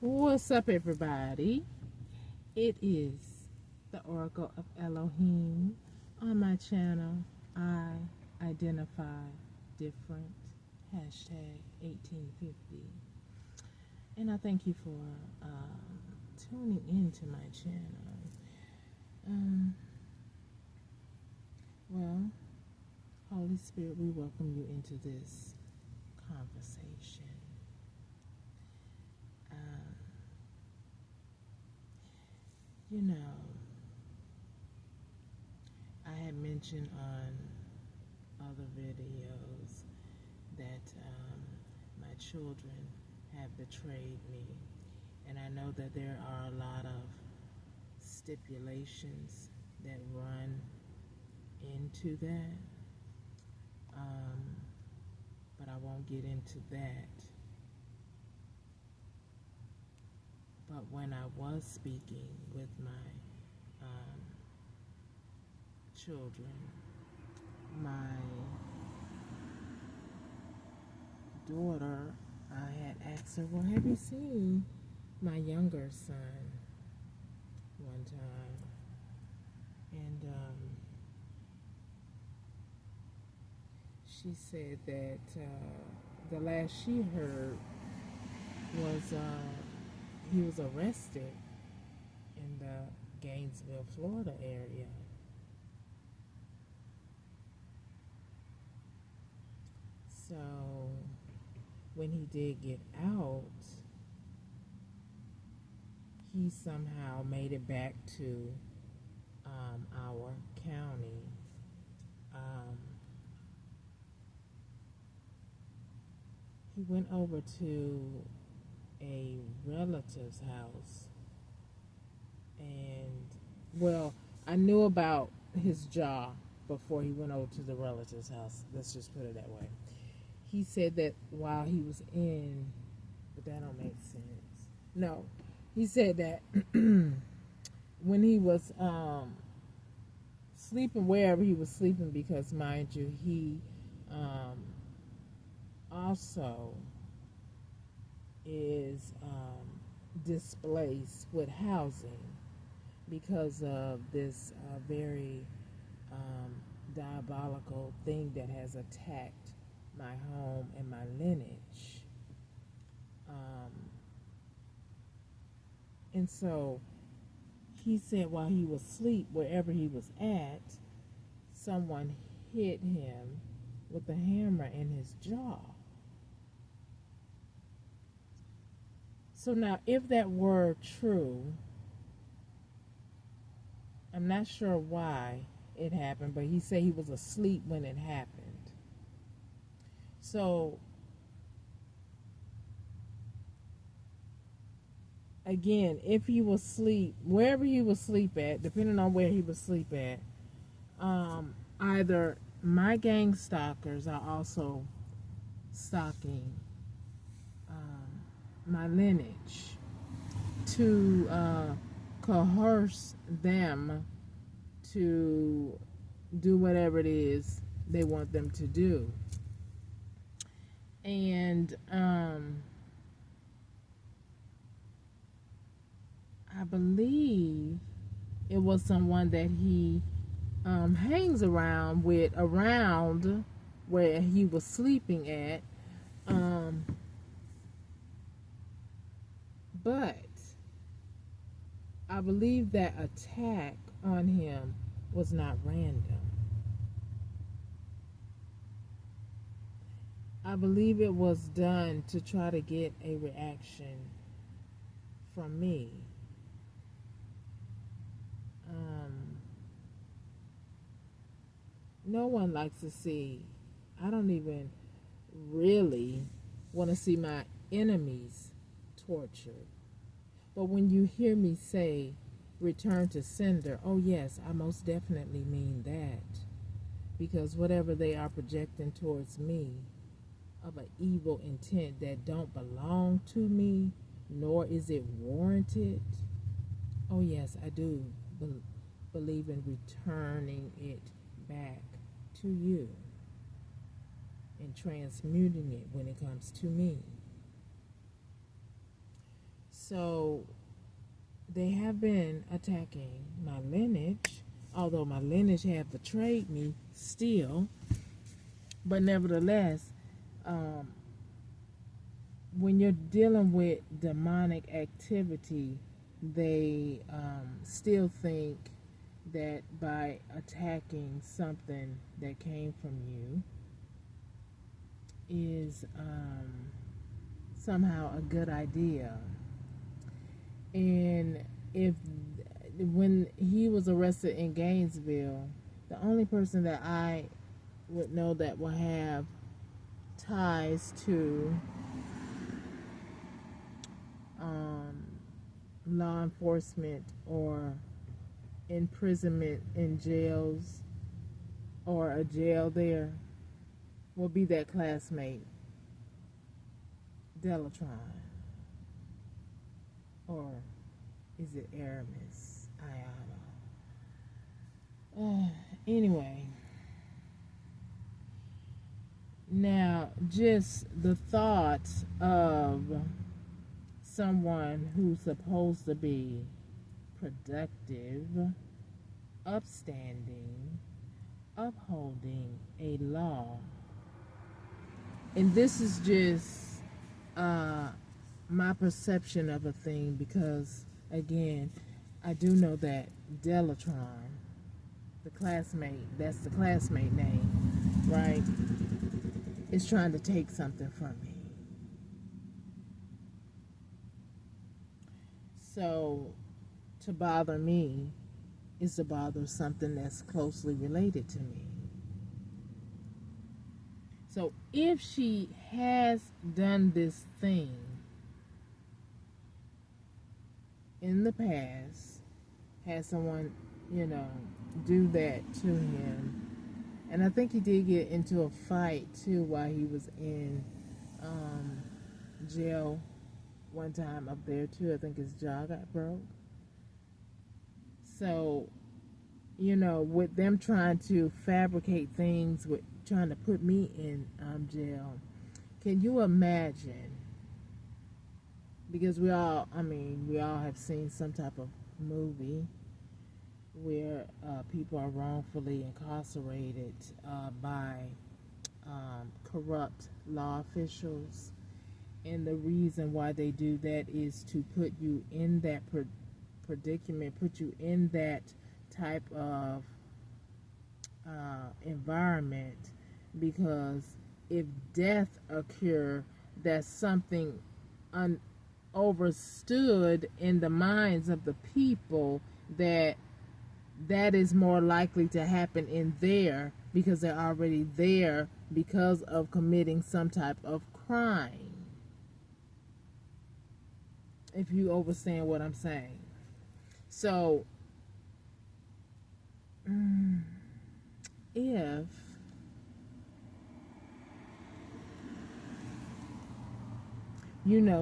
What's up, everybody? It is the Oracle of Elohim on my channel. I identify different. Hashtag 1850. And I thank you for tuning into my channel. Um, well, Holy Spirit, we welcome you into this conversation. Um, you know, I had mentioned on other videos that my children have betrayed me, and I know that there are a lot of stipulations that run into that, um, but I won't get into that. But when I was speaking with my children, my daughter, I had asked her, well, have you seen my younger son one time? And she said that the last she heard was he was arrested in the Gainesville, Florida area. So when he did get out, he somehow made it back to our county. He went over to a relative's house, and well, I knew about his jaw before he went over to the relative's house. Let's just put it that way. He said that while he was in, but that don't make sense. No, he said that when he was sleeping wherever he was sleeping, because mind you, he also is displaced with housing because of this very diabolical thing that has attacked my home and my lineage. And so he said while he was asleep, wherever he was at, someone hit him with a hammer in his jaw. So now, if that were true, I'm not sure why it happened, but he said he was asleep when it happened. So, again, if he was asleep, wherever he was asleep at, depending on where he was asleep at, either my gang stalkers are also stalking my lineage to coerce them to do whatever it is they want them to do. And I believe it was someone that he hangs around with around where he was sleeping at. But I believe that attack on him was not random. I believe it was done to try to get a reaction from me. No one likes to see, I don't even really want to see my enemies tortured. But when you hear me say return to sender, oh yes, I most definitely mean that. Because whatever they are projecting towards me of an evil intent that don't belong to me, nor is it warranted, oh yes, I do believe in returning it back to you and transmuting it when it comes to me. So they have been attacking my lineage, although my lineage have betrayed me still. But nevertheless, um, when you're dealing with demonic activity, they still think that by attacking something that came from you is somehow a good idea. And if when he was arrested in Gainesville, the only person that I would know that will have ties to law enforcement or imprisonment in jails or a jail there will be that classmate, Delatron. Or is it Aramis? Anyway. Now, just the thought of someone who's supposed to be productive, upstanding, upholding a law. And this is just my perception of a thing because, again, I do know that Delatron, the classmate, that's the classmate name, right, is trying to take something from me. So to bother me is to bother something that's closely related to me. So if she has done this thing in the past, had someone, do that to him, and I think he did get into a fight too while he was in jail one time up there too. I think his jaw got broke. So, with them trying to fabricate things, with trying to put me in jail, can you imagine? Because we all have seen some type of movie where people are wrongfully incarcerated by corrupt law officials. And the reason why they do that is to put you in that predicament, put you in that type of environment, because if death occur, that's something overstood in the minds of the people that is more likely to happen in there because they're already there because of committing some type of crime. If you understand what I'm saying. So, if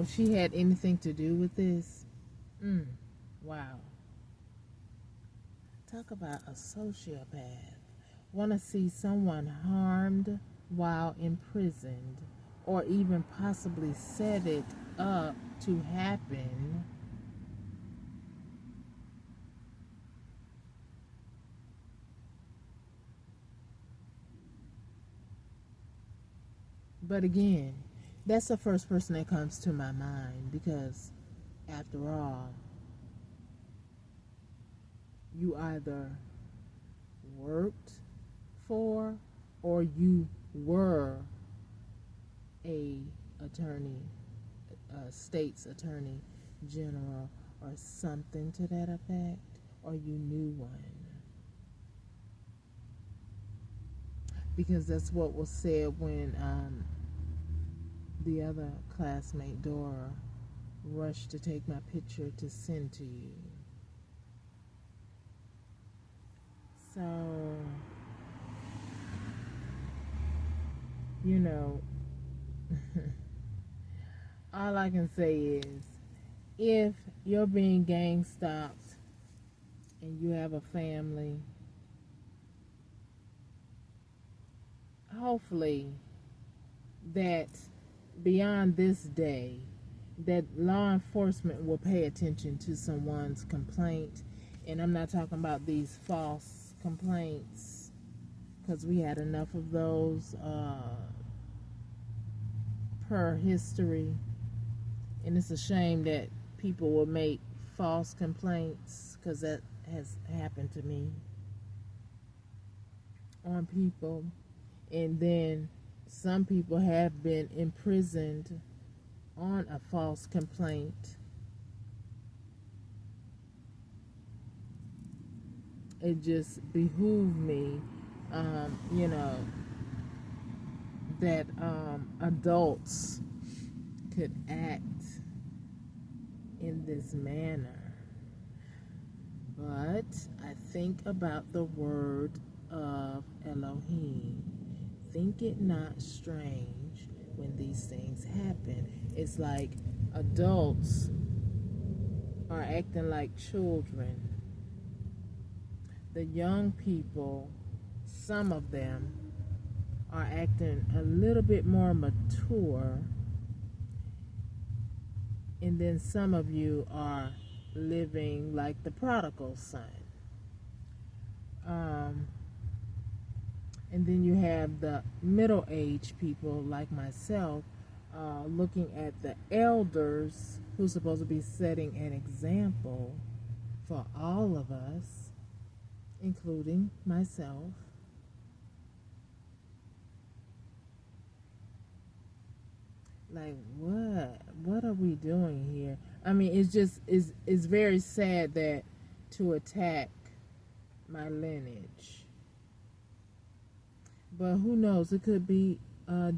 she had anything to do with this, wow. Talk about a sociopath. Want to see someone harmed while imprisoned, or even possibly set it up to happen. But again, that's the first person that comes to my mind, because after all, you either worked for or you were a state's attorney general or something to that effect, or you knew one. Because that's what was said when the other classmate, Dora, rushed to take my picture to send to you. So, all I can say is, if you're being gang stopped and you have a family, hopefully that beyond this day, that law enforcement will pay attention to someone's complaint. And I'm not talking about these false complaints, because we had enough of those per history. And it's a shame that people will make false complaints, because that has happened to me, on people. And then some people have been imprisoned on a false complaint. It just behooved me, you know, that adults could act in this manner. But I think about the word of Elohim. Think it not strange when these things happen. It's like adults are acting like children. The young people, some of them, are acting a little bit more mature, and then some of you are living like the prodigal son. And then you have the middle-aged people like myself, looking at the elders who's supposed to be setting an example for all of us, including myself. Like, what are we doing here? I mean, it's very sad that to attack my lineage. But who knows? It could be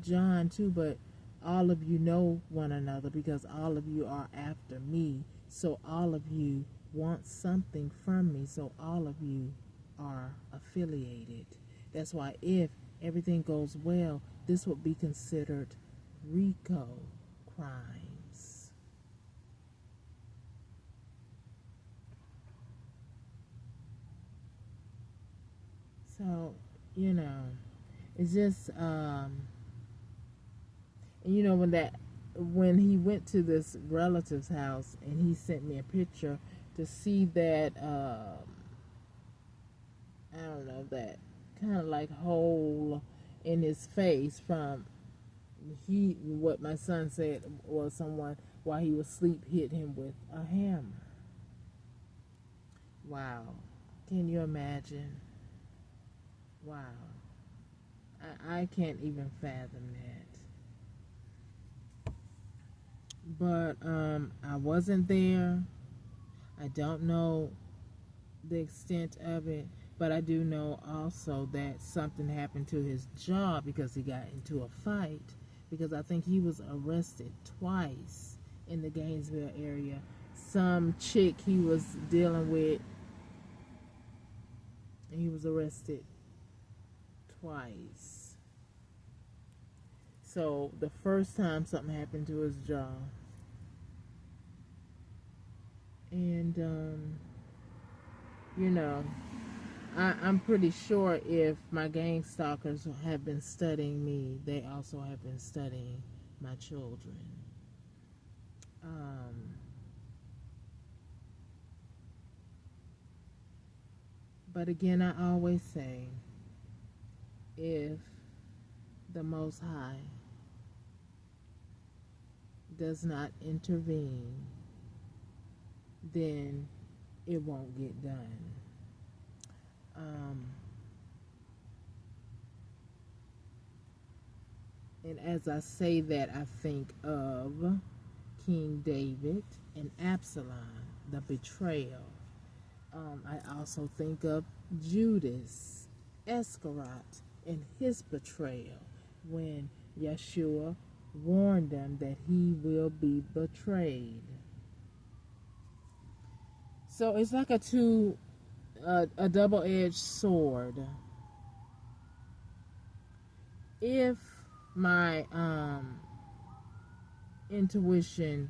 John too. But all of you know one another, because all of you are after me. So all of you want something from me. So all of you are affiliated. That's why if everything goes well, this would be considered RICO crimes. So, you know, it's just and you know, when he went to this relative's house and he sent me a picture to see that I don't know, that kind of like hole in his face from what my son said was someone while he was asleep hit him with a hammer. Wow. Can you imagine? Wow. I can't even fathom that. But I wasn't there. I don't know the extent of it, but I do know also that something happened to his jaw because he got into a fight, because I think he was arrested twice in the Gainesville area. Some chick he was dealing with, and he was arrested twice. So the first time something happened to his jaw, and you know, I'm pretty sure if my gang stalkers have been studying me, they also have been studying my children. But again, I always say, if the Most High does not intervene, then it won't get done. And as I say that, I think of King David and Absalom, the betrayal. I also think of Judas Iscariot and his betrayal, when Yeshua warned them that he will be betrayed. So it's like a double-edged sword. If my intuition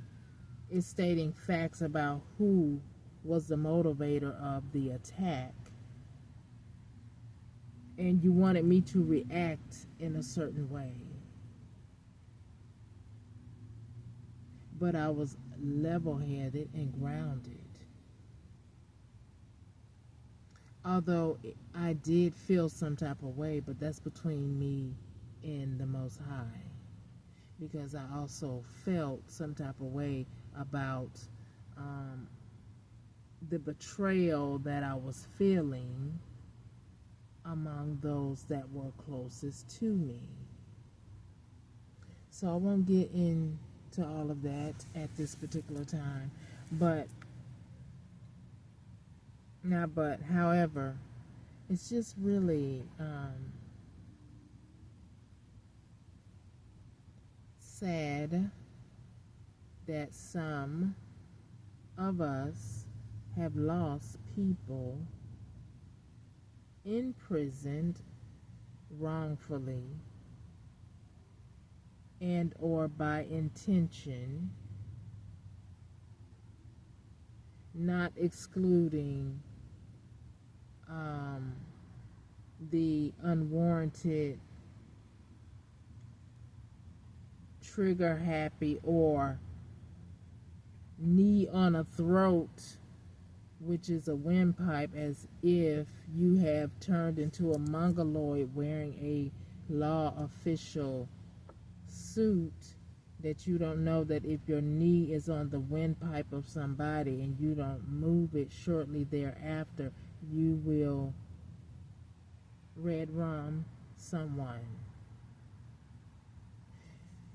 is stating facts about who was the motivator of the attack, and you wanted me to react in a certain way, but I was level-headed and grounded. Although I did feel some type of way, but that's between me and the Most High. Because I also felt some type of way about um, the betrayal that I was feeling among those that were closest to me. So I won't get into all of that at this particular time. However, it's just really sad that some of us have lost people imprisoned wrongfully and or by intention, not excluding the unwarranted, trigger happy, or knee on a throat, which is a windpipe, as if you have turned into a mongoloid wearing a law official suit, that you don't know that if your knee is on the windpipe of somebody and you don't move it shortly thereafter, you will red rum someone.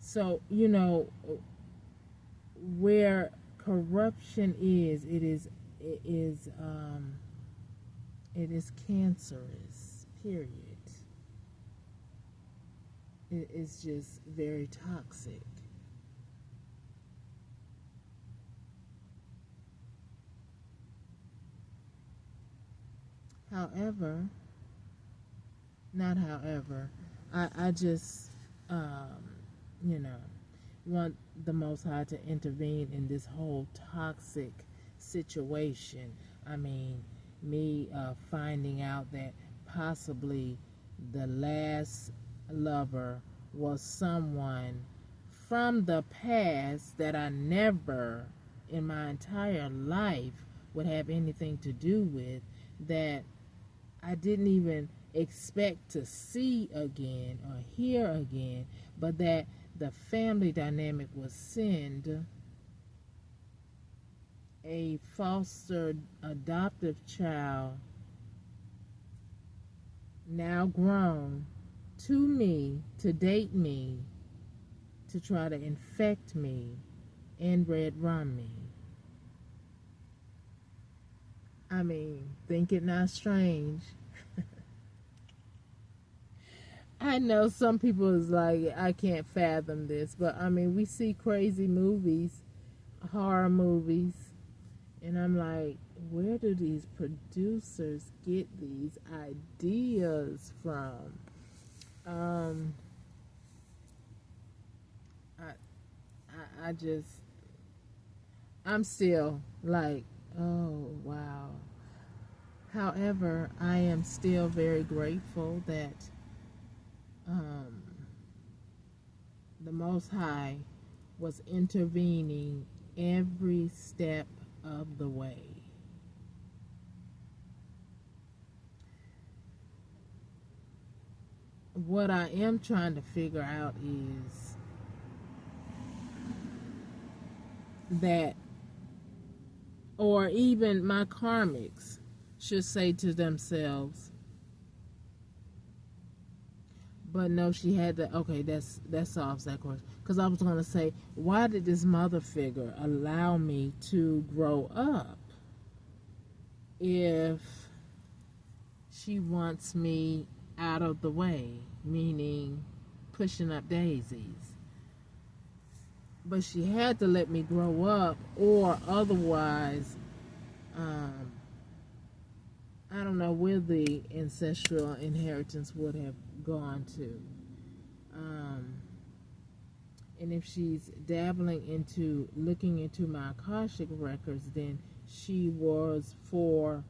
So, where corruption is, it is cancerous, period. It is just very toxic. However, I just, want the Most High to intervene in this whole toxic situation. I mean, me finding out that possibly the last lover was someone from the past that I never in my entire life would have anything to do with, that I didn't even expect to see again or hear again, but that the family dynamic was send a foster adoptive child, now grown, to me, to date me, to try to infect me and red rum me. I mean, think it not strange. I know some people is like, I can't fathom this, but I mean, we see crazy movies, horror movies, and I'm like, where do these producers get these ideas from? I'm still like, oh wow. However, I am still very grateful that the Most High was intervening every step of the way. What I am trying to figure out is that, or even my karmics should say to themselves, but no, she had to, okay, that solves that question. Because I was going to say, why did this mother figure allow me to grow up if she wants me out of the way, meaning pushing up daisies? But she had to let me grow up, or otherwise, I don't know where the ancestral inheritance would have gone to. And if she's dabbling into looking into my Akashic records, then she was foretold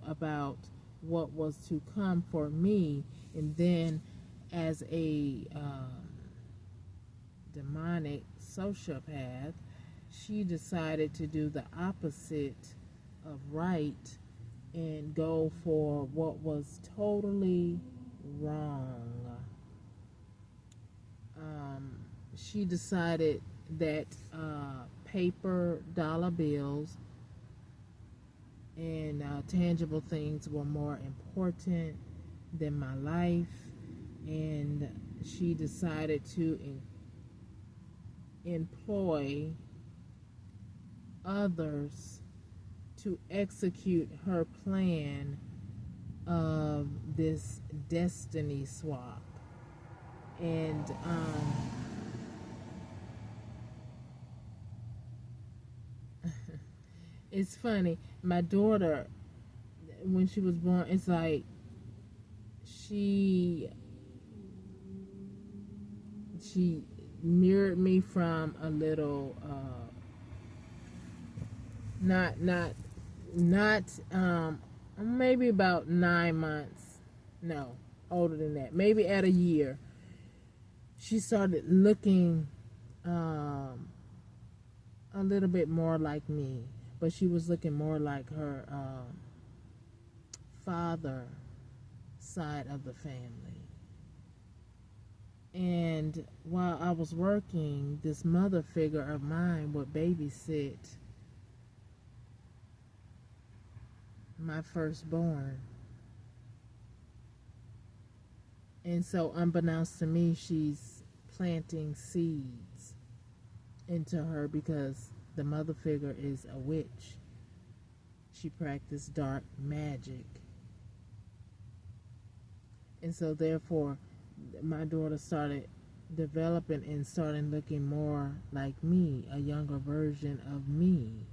about what was to come for me. And then as a demonic sociopath, she decided to do the opposite of right and go for what was totally wrong. She decided that paper dollar bills and tangible things were more important than my life, and she decided to employ others to execute her plan of this destiny swap. And it's funny, my daughter, when she was born, it's like she mirrored me from a little not maybe about 9 months, no, older than that, maybe at a year. She started looking a little bit more like me, but she was looking more like her father side of the family. And while I was working, this mother figure of mine would babysit my firstborn. And so, unbeknownst to me, she's planting seeds into her because the mother figure is a witch. She practiced dark magic. And so, therefore, my daughter started developing and started looking more like me, a younger version of me.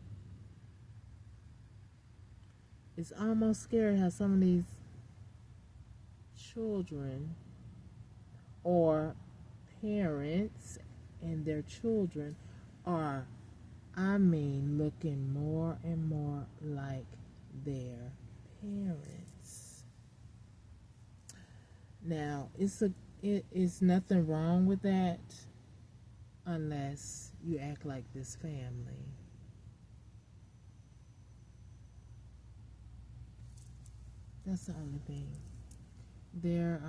It's almost scary how some of these children or parents and their children are, looking more and more like their parents. Now, it's nothing wrong with that unless you act like this family. That's the only thing. They're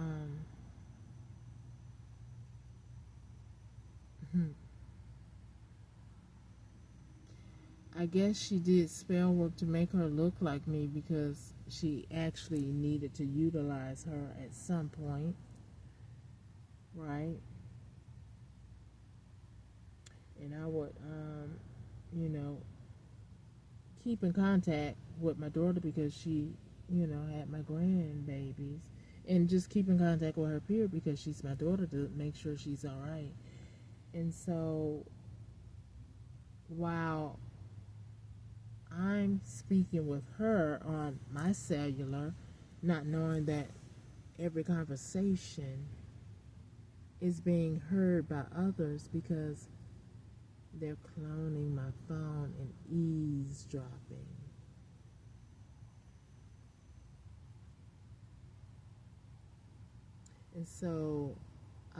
I guess she did spell work to make her look like me because she actually needed to utilize her at some point, right? And I would, keep in contact with my daughter because she, had my grandbabies, and just keep in contact with her period because she's my daughter to make sure she's all right. And so, while I'm speaking with her on my cellular, not knowing that every conversation is being heard by others because they're cloning my phone and eavesdropping. And so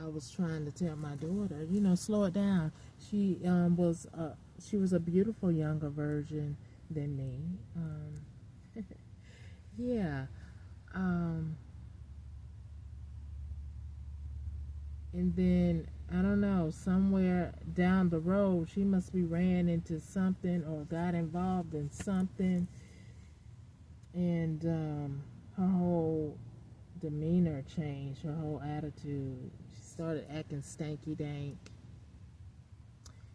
I was trying to tell my daughter, slow it down. She was a beautiful younger version than me. Yeah. And then, I don't know, somewhere down the road, she must be ran into something or got involved in something. And her whole demeanor changed, her whole attitude. She started acting stanky dank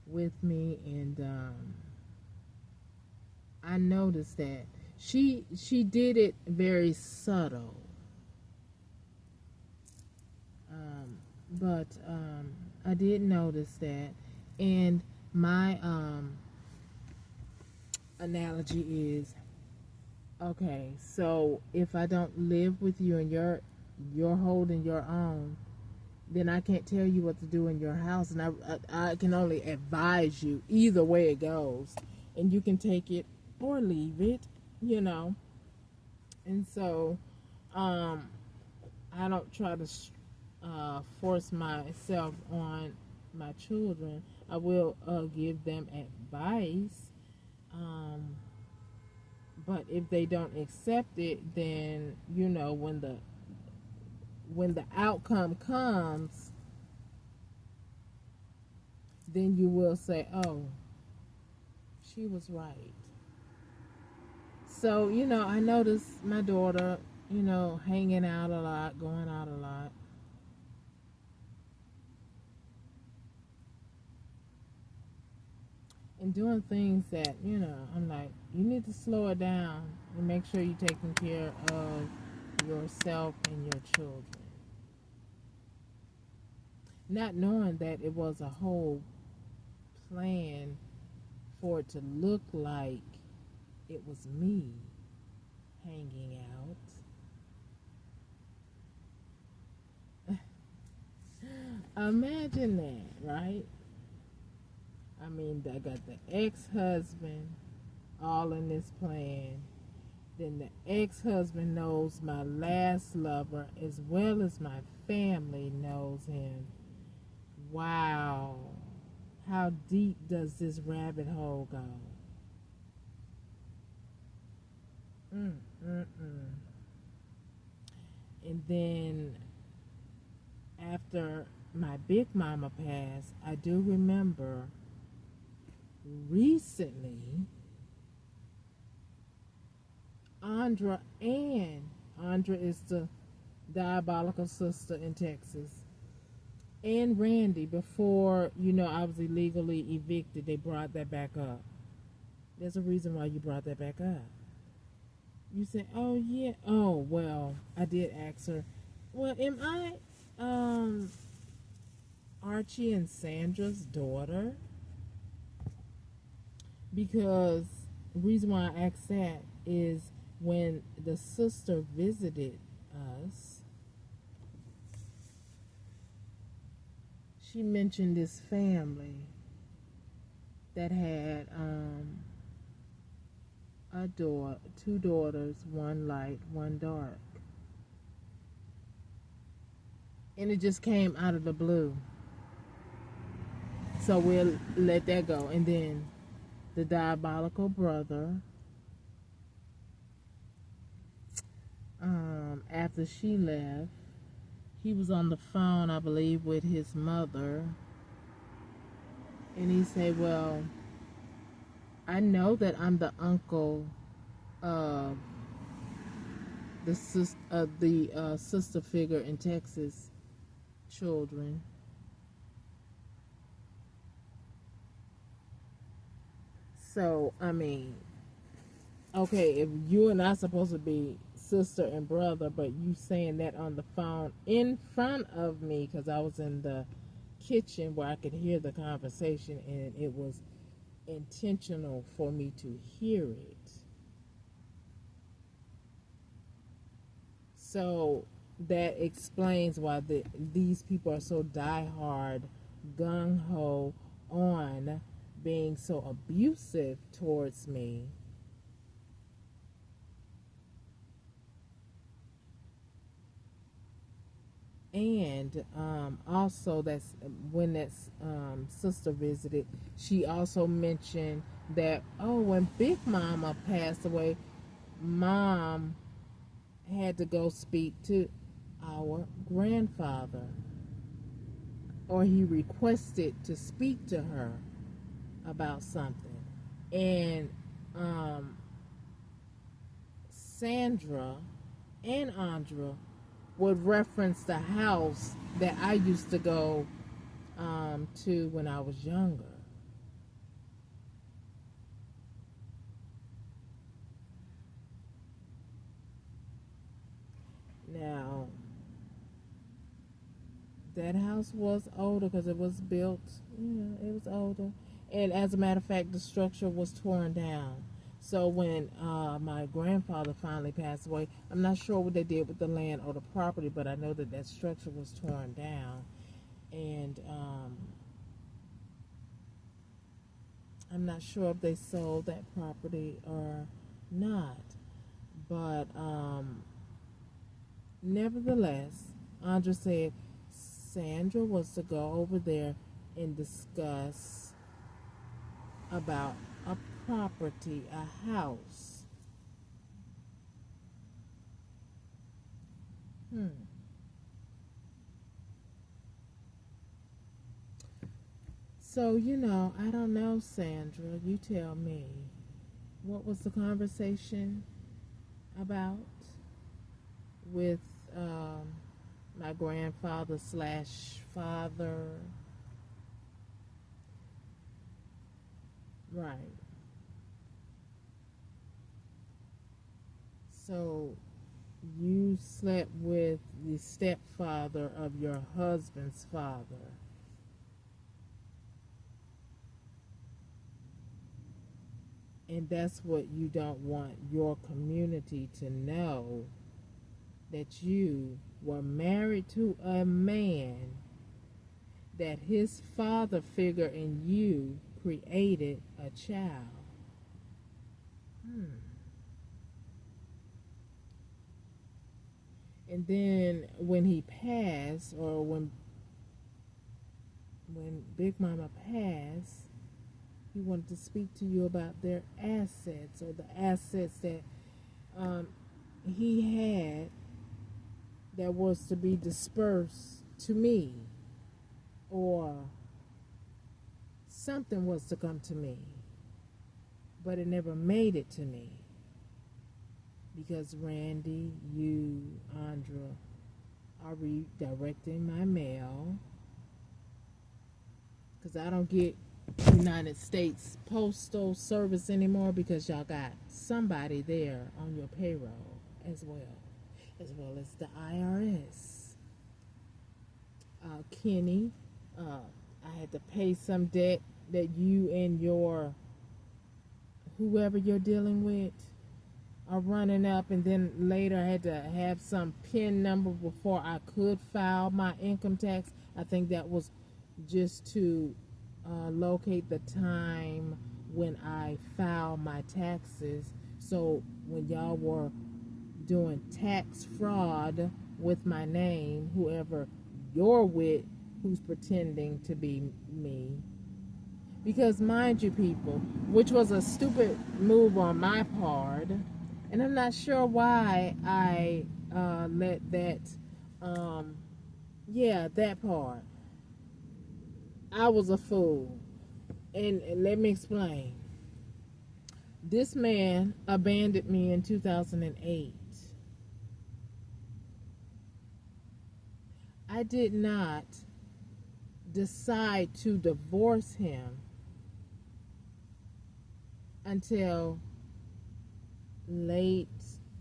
with me, and I noticed that she did it very subtle, but I did notice that. And my analogy is, okay, so if I don't live with you and you're holding your own, then I can't tell you what to do in your house, and I can only advise you either way it goes, and you can take it or leave it, And so, I don't try to force myself on my children. I will give them advice. Um, but if they don't accept it, then when the outcome comes, then you will say, "Oh, she was right." So, I noticed my daughter, hanging out a lot, going out a lot. And doing things that, I'm like, you need to slow it down and make sure you're taking care of yourself and your children. Not knowing that it was a whole plan for it to look like it was me hanging out. Imagine that, right? I mean, I got the ex-husband all in this plan. Then the ex-husband knows my last lover as well as my family knows him. Wow. How deep does this rabbit hole go? Mm, mm, mm. And then after my big mama passed, I do remember recently Andra is the diabolical sister in Texas, and Randy, before I was illegally evicted, they brought that back up. There's a reason why you brought that back up. You say, "Oh yeah, oh well." I did ask her, "Well, am I Archie and Sandra's daughter?" Because the reason why I asked that is when the sister visited us, she mentioned this family that had two daughters, one light, one dark. And it just came out of the blue. So we'll let that go. And then the diabolical brother, after she left, he was on the phone, I believe, with his mother. And he said, "Well, I know that I'm the uncle of the sister figure in Texas children." So, I mean, okay, if you and I supposed to be sister and brother, but you saying that on the phone in front of me, because I was in the kitchen where I could hear the conversation, and it was intentional for me to hear it. So that explains why these people are so diehard, gung ho on being so abusive towards me. And also, that's when that sister visited, she also mentioned that, oh, when Big Mama passed away, Mom had to go speak to our grandfather, or he requested to speak to her about something. And Sandra and Andra would reference the house that I used to go to when I was younger. Now, that house was older because it was built, it was older. And as a matter of fact, the structure was torn down. So when my grandfather finally passed away, I'm not sure what they did with the land or the property, but I know that that structure was torn down. And I'm not sure if they sold that property or not. But nevertheless, Andra said Sandra was to go over there and discuss about a property, a house. Hmm. So, I don't know, Sandra. You tell me. What was the conversation about with my grandfather slash father? Right. So, you slept with the stepfather of your husband's father. And that's what you don't want your community to know, that you were married to a man that his father figure and you created a child. Hmm. And then when he passed, or when Big Mama passed, he wanted to speak to you about their assets, or the assets that um, he had that was to be dispersed to me, or something was to come to me, but it never made it to me because Randy, you, Andra, are redirecting my mail because I don't get United States Postal Service anymore because y'all got somebody there on your payroll as well as the IRS. Kenny, I had to pay some debt that you and your whoever you're dealing with are running up, and then later I had to have some PIN number before I could file my income tax. I think that was just to locate the time when I filed my taxes. So when y'all were doing tax fraud with my name, whoever you're with who's pretending to be me. Because mind you, people, which was a stupid move on my part, and I'm not sure why I let that, that part. I was a fool. And let me explain. This man abandoned me in 2008. I did not decide to divorce him until late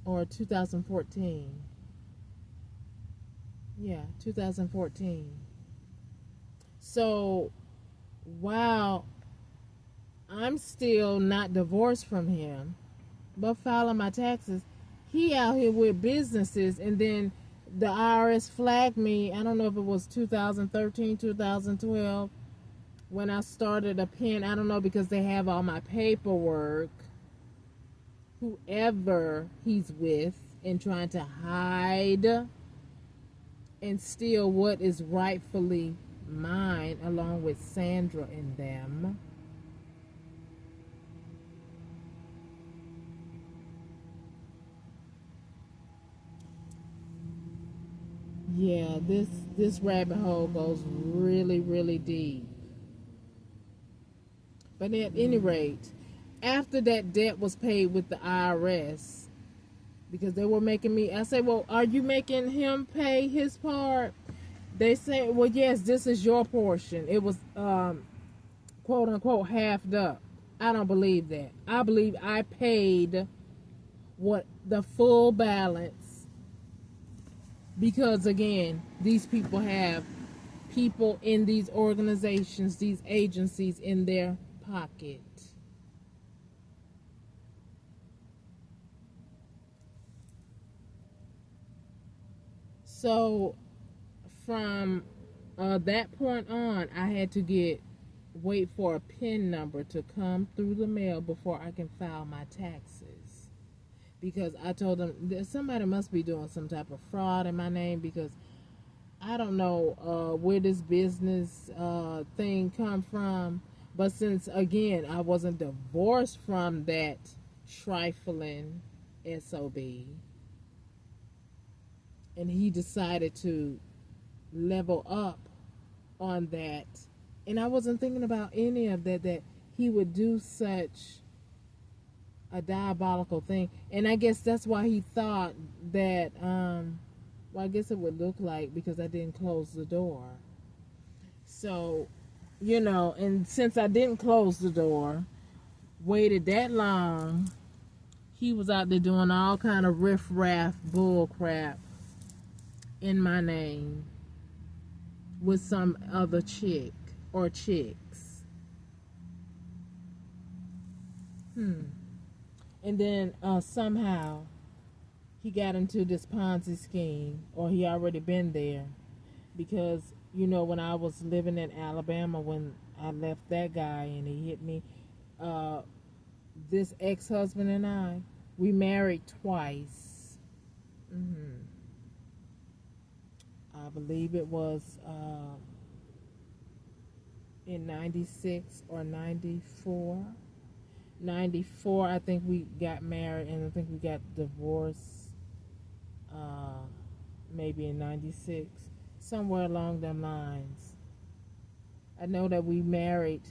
or 2014. Yeah, 2014. So while I'm still not divorced from him, but filing my taxes, he out here with businesses, and then the IRS flagged me. I don't know if it was 2013, 2012, when I started a PIN. I don't know, because they have all my paperwork. Whoever he's with, and trying to hide and steal what is rightfully mine, along with Sandra and them. Yeah, this rabbit hole goes really, really deep. But at any rate, after that debt was paid with the IRS, because they were making me, I say, well, are you making him pay his part? They say, well, yes, this is your portion. It was quote unquote halved up. I don't believe that. I believe I paid what the full balance, because again, these people have people in these organizations, these agencies in their pocket. So from that point on, I had to wait for a PIN number to come through the mail before I can file my taxes, because I told them that somebody must be doing some type of fraud in my name, because I don't know where this business thing come from, but since again I wasn't divorced from that trifling sob, and he decided to level up on that, and I wasn't thinking about any of that, that he would do such a diabolical thing. And I guess that's why he thought that well, I guess it would look like, because I didn't close the door. So, and since I didn't close the door, waited that long, he was out there doing all kind of riff-raff bull crap in my name with some other chick or chicks. And then somehow he got into this Ponzi scheme, or he already been there, because when I was living in Alabama, when I left that guy and he hit me, this ex-husband and we married twice. I believe it was in 96 or 94. 94, I think we got married, and I think we got divorced maybe in 96, somewhere along them lines. I know that we married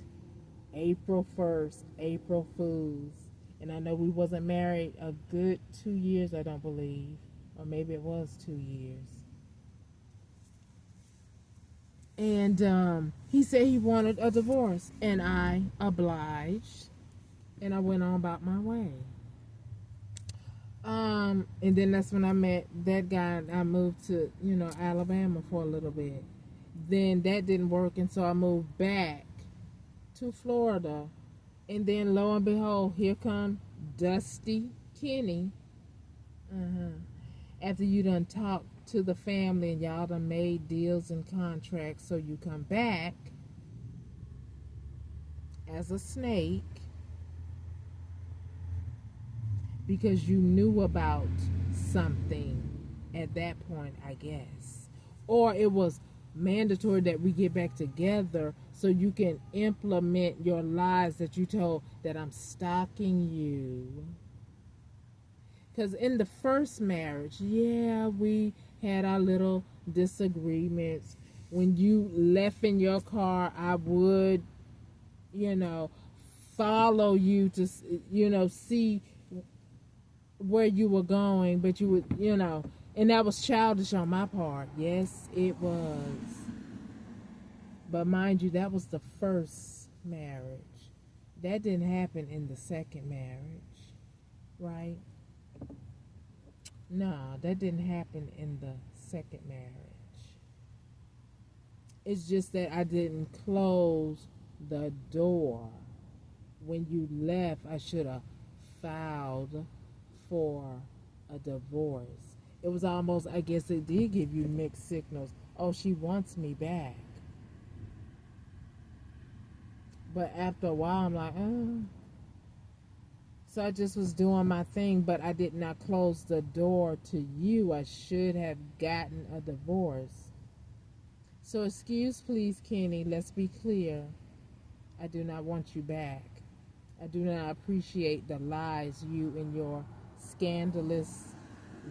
April 1st, April Fools, and I know we wasn't married a good 2 years, I don't believe, or maybe it was 2 years. And he said he wanted a divorce, and I obliged, and I went on about my way. And then that's when I met that guy, and I moved to, Alabama for a little bit. Then that didn't work, and so I moved back to Florida. And then lo and behold, here come Dusty Kenny. After you done talked to the family and y'all done made deals and contracts, so you come back as a snake because you knew about something at that point, I guess. Or it was mandatory that we get back together so you can implement your lies that you told, that I'm stalking you. Because in the first marriage, yeah, we had our little disagreements. When you left in your car, I would, follow you to, see where you were going, but you would, and that was childish on my part. Yes, it was. But mind you, that was the first marriage. That didn't happen in the second marriage, right? No, that didn't happen in the second marriage. It's just that I didn't close the door. When you left, I should have filed for a divorce. It was almost, I guess it did give you mixed signals. Oh, she wants me back. But after a while, I'm like, oh. So I just was doing my thing, but I did not close the door to you. I should have gotten a divorce. So excuse please, Kenny, let's be clear. I do not want you back. I do not appreciate the lies you and your scandalous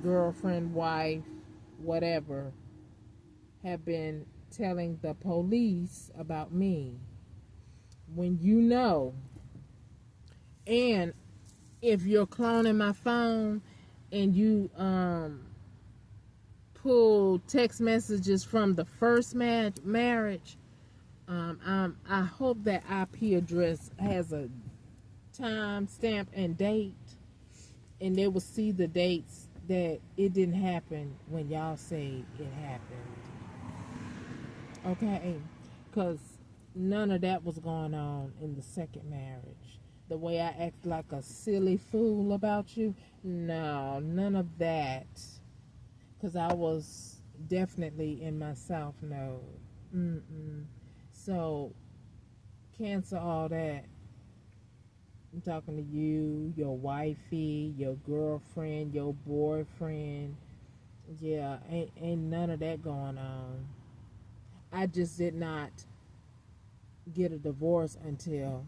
girlfriend, wife, whatever, have been telling the police about me. When you know, and if you're cloning my phone and you pull text messages from the first marriage, I hope that IP address has a time stamp and date, and they will see the dates that it didn't happen when y'all say it happened. Okay? Because none of that was going on in the second marriage. The way I act like a silly fool about you, no, none of that. Because I was definitely in my self mode. So, cancel all that. I'm talking to you, your wifey, your girlfriend, your boyfriend, Yeah, ain't none of that going on. I just did not get a divorce until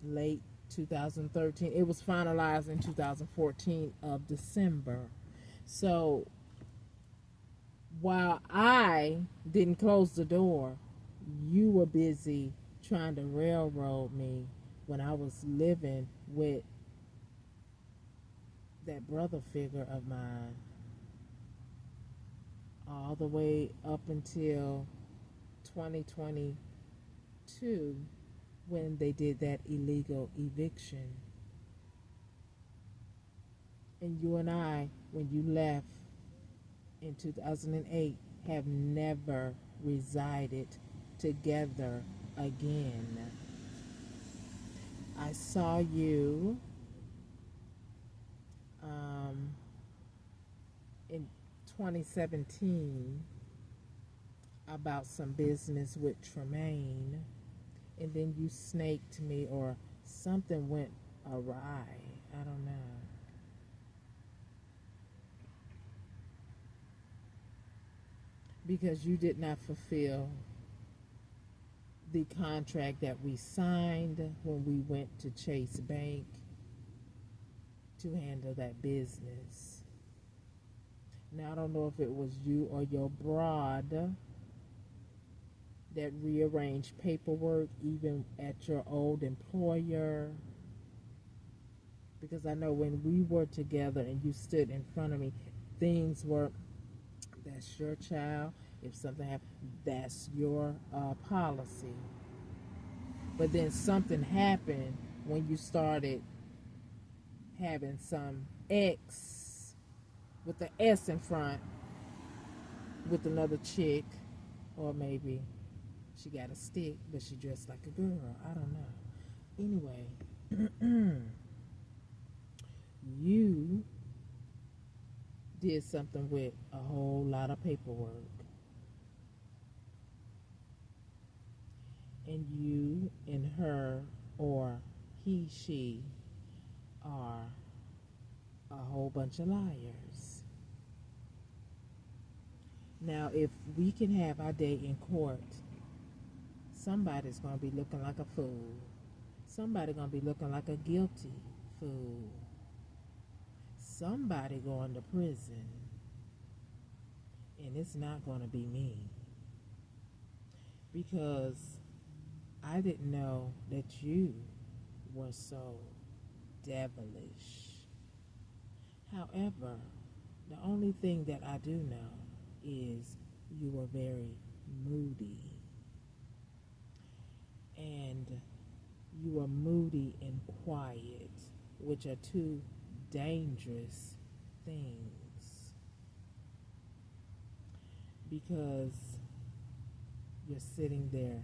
late 2013. It was finalized in 2014 of December. So while I didn't close the door, you were busy trying to railroad me when I was living with that brother figure of mine all the way up until 2022 when they did that illegal eviction. And you and I, when you left in 2008, have never resided together again. I saw you um, in 2017 about some business with Tremaine, and then you snaked me, or something went awry. I don't know. Because you did not fulfill the contract that we signed when we went to Chase Bank to handle that business. Now, I don't know if it was you or your broad that rearranged paperwork even at your old employer. Because I know when we were together and you stood in front of me, things were, that's your child. If something happened, that's your policy. But then something happened when you started having some X with the S in front with another chick, or maybe she got a stick, but she dressed like a girl. I don't know. Anyway, you did something with a whole lot of paperwork. And you and her, or he, she, are a whole bunch of liars. Now, if we can have our day in court, somebody's going to be looking like a fool. Somebody's going to be looking like a guilty fool. Somebody going to prison. And it's not going to be me. Because I didn't know that you were so devilish. However, the only thing that I do know is you were very moody. And you were moody and quiet, which are two dangerous things. Because you're sitting there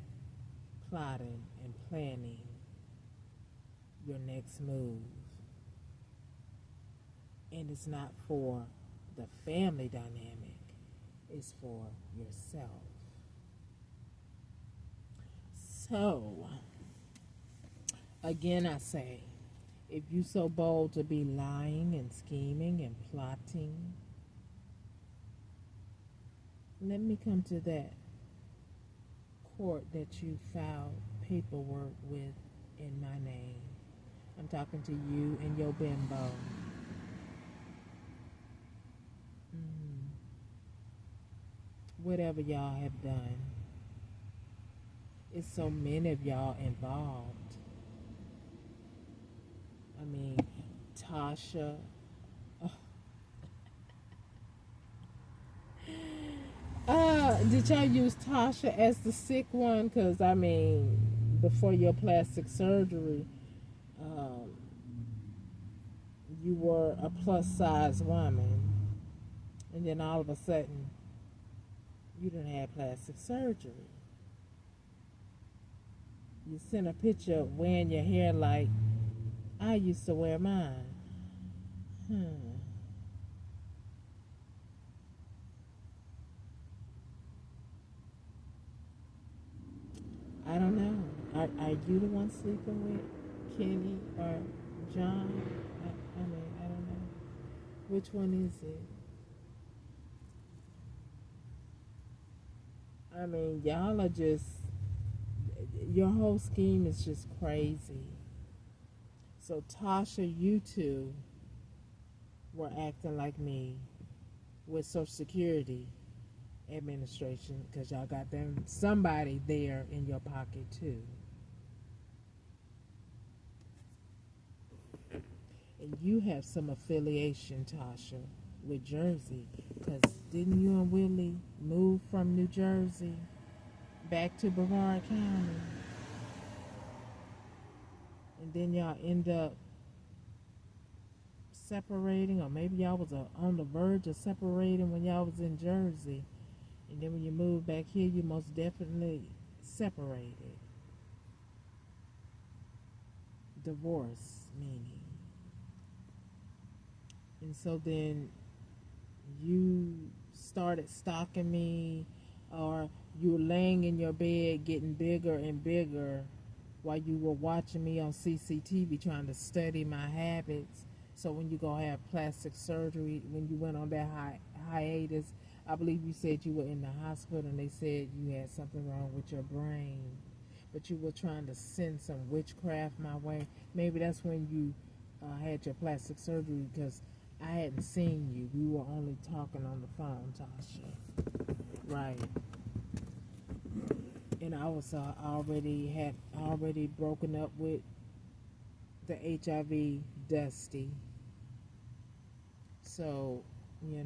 plotting and planning your next move. And it's not for the family dynamic, it's for yourself. So, again, I say, if you so bold to be lying and scheming and plotting, let me come to that court that you filed paperwork with in my name. I'm talking to you and your bimbo. Whatever y'all have done, it's so many of y'all involved. I mean, Tasha. Did y'all use Tasha as the sick one? Because, I mean, before your plastic surgery, um, you were a plus size woman. And then all of a sudden, you didn't have plastic surgery. You sent a picture of wearing your hair like I used to wear mine. I don't know. Are you the one sleeping with Kenny or John? I mean, I don't know. Which one is it? I mean, y'all are just, your whole scheme is just crazy. So, Tasha, you two were acting like me with Social Security Administration because y'all got them somebody there in your pocket too. And you have some affiliation, Tasha, with Jersey because didn't you and Willie move from New Jersey back to Brevard County? And then y'all end up separating, or maybe y'all was on the verge of separating when y'all was in Jersey. And then when you moved back here, you most definitely separated. Divorce, meaning. And so then you started stalking me, or you were laying in your bed getting bigger and bigger while you were watching me on CCTV trying to study my habits. So when you go have plastic surgery, when you went on that hiatus, I believe you said you were in the hospital and they said you had something wrong with your brain. But you were trying to send some witchcraft my way. Maybe that's when you had your plastic surgery because I hadn't seen you. We were only talking on the phone, Tasha. Right. And I was already broken up with the HIV Dusty. So, I'm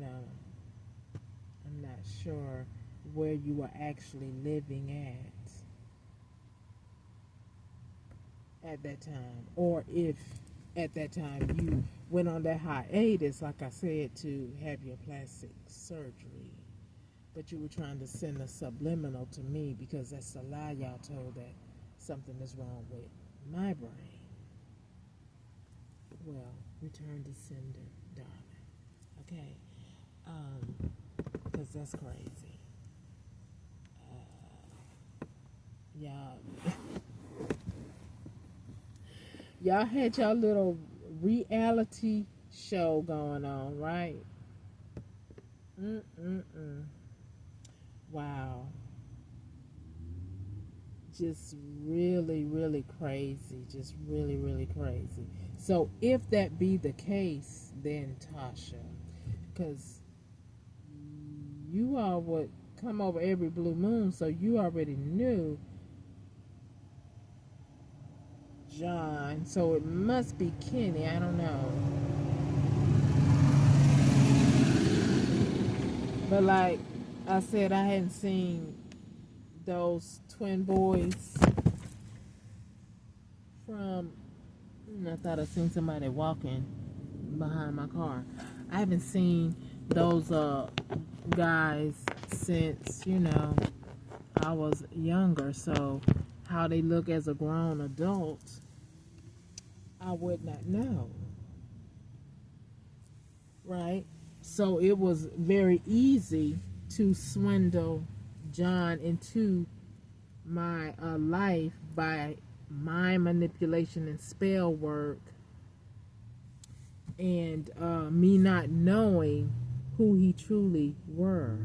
not sure where you were actually living at that time, or if at that time you went on that hiatus, like I said, to have your plastic surgery. But you were trying to send a subliminal to me because that's the lie y'all told, that something is wrong with my brain. Well, return to sender, darling. Okay? Because that's crazy. Y'all, y'all had y'all little reality show going on, right? Wow. Just really, really crazy. Just really, really crazy. So if that be the case, then Tasha, because you all would come over every blue moon, so you already knew John. So it must be Kenny. I don't know. But like I said, I hadn't seen those twin boys from, I thought I seen somebody walking behind my car. I haven't seen those guys since, I was younger. So how they look as a grown adult, I would not know. Right? So it was very easy to swindle John into my life by mind manipulation and spell work, and me not knowing who he truly were.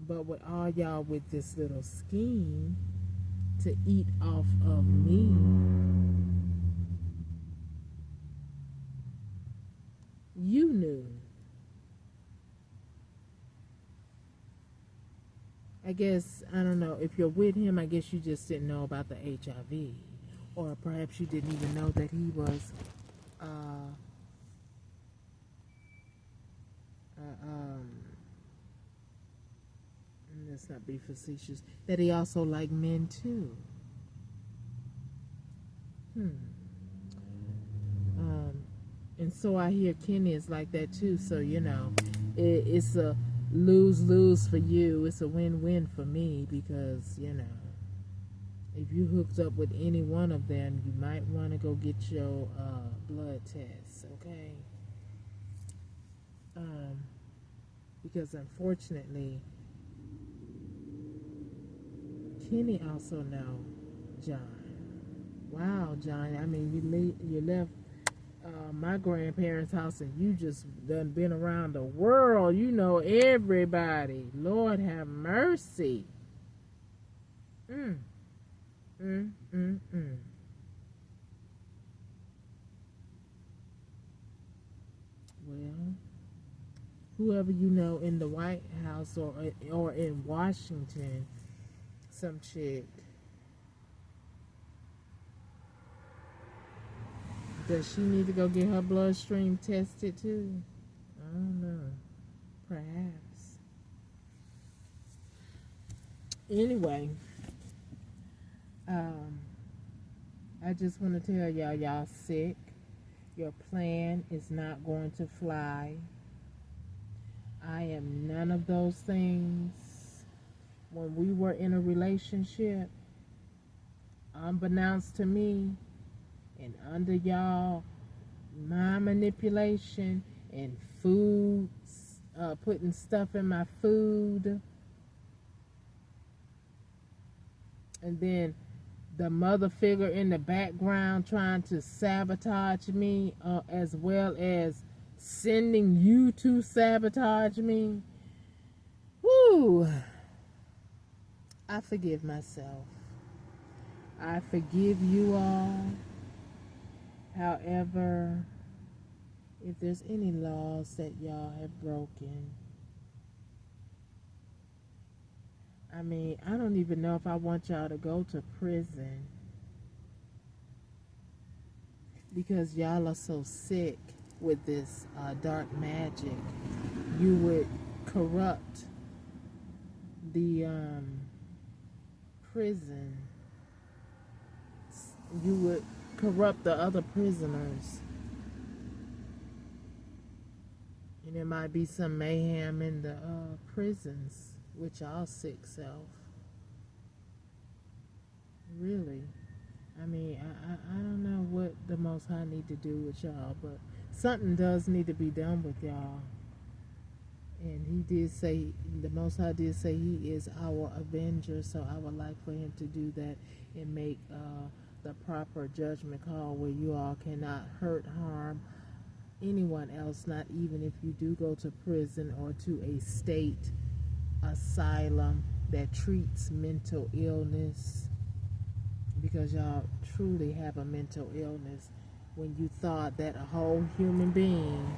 But with all y'all with this little scheme to eat off of me, you knew. I guess, I don't know, if you're with him, I guess you just didn't know about the HIV. Or perhaps you didn't even know that he was, let's not be facetious, that he also liked men too. And so I hear Kenny is like that too, so it's a lose-lose for you. It's a win-win for me because, if you hooked up with any one of them, you might want to go get your blood test, okay? Because unfortunately, Kenny also know John. Wow, John. I mean, you left my grandparents' house, and you just done been around the world. You know everybody. Lord have mercy. Mm, mm, mm, mm. Well, whoever you know in the White House or in Washington, some chick. Does she need to go get her bloodstream tested too? I don't know. Perhaps. Anyway, um, I just want to tell y'all sick. Your plan is not going to fly. I am none of those things. When we were in a relationship, unbeknownst to me, and under y'all mind manipulation and food, putting stuff in my food, and then the mother figure in the background trying to sabotage me, as well as sending you to sabotage me. Whoo! I forgive myself. I forgive you all. However, if there's any laws that y'all have broken, I mean, I don't even know if I want y'all to go to prison because y'all are so sick with this dark magic. You would corrupt the prison. You would corrupt the other prisoners. And there might be some mayhem in the prisons with y'all sick self. Really. I mean, I don't know what the Most High need to do with y'all, but something does need to be done with y'all. And he did say, the Most High did say he is our avenger, so I would like for him to do that and make the proper judgment call where you all cannot hurt, harm anyone else, not even if you do go to prison or to a state asylum that treats mental illness, because y'all truly have a mental illness when you thought that a whole human being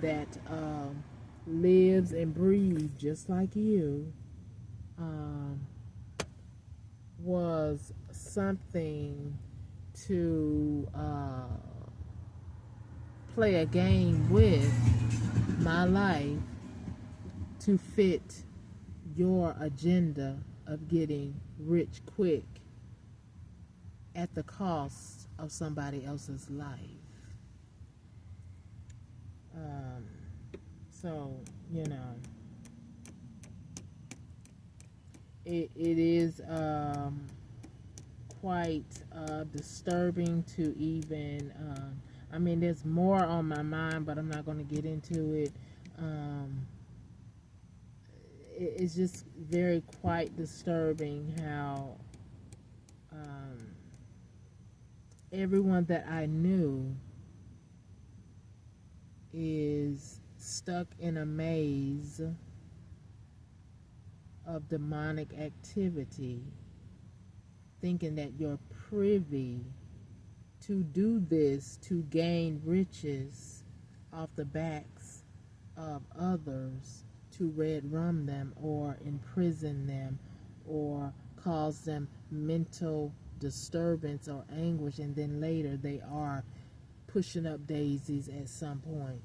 that lives and breathes just like you was something to play a game with my life to fit your agenda of getting rich quick at the cost of somebody else's life. So, you know, it is quite disturbing to even, I mean, there's more on my mind, but I'm not going to get into it. It's just very quite disturbing how everyone that I knew is stuck in a maze of demonic activity, thinking that you're privy to do this to gain riches off the backs of others, to red rum them or imprison them or cause them mental disturbance or anguish, and then later they are pushing up daisies at some point.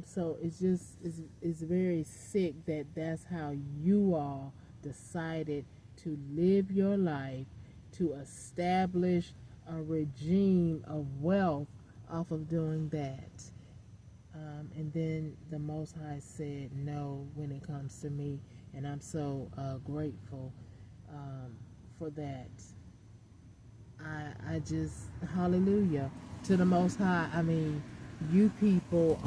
So it's very sick that that's how you all decided to live your life, to establish a regime of wealth off of doing that. And then the Most High said no when it comes to me, and I'm so grateful for that. I just, hallelujah to the Most High. I mean, you people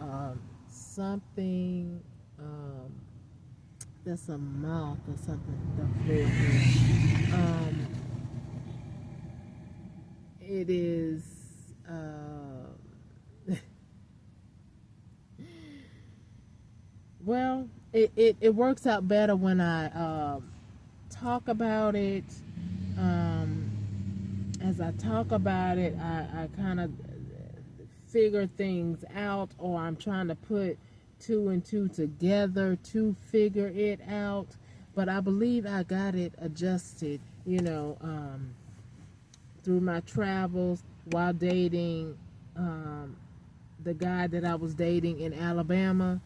are something that's a mouth or something. It is Well, it works out better when I talk about it. Um, as I talk about it, I kind of figure things out, or I'm trying to put two and two together to figure it out. But I believe I got it adjusted, through my travels while dating the guy that I was dating in Alabama.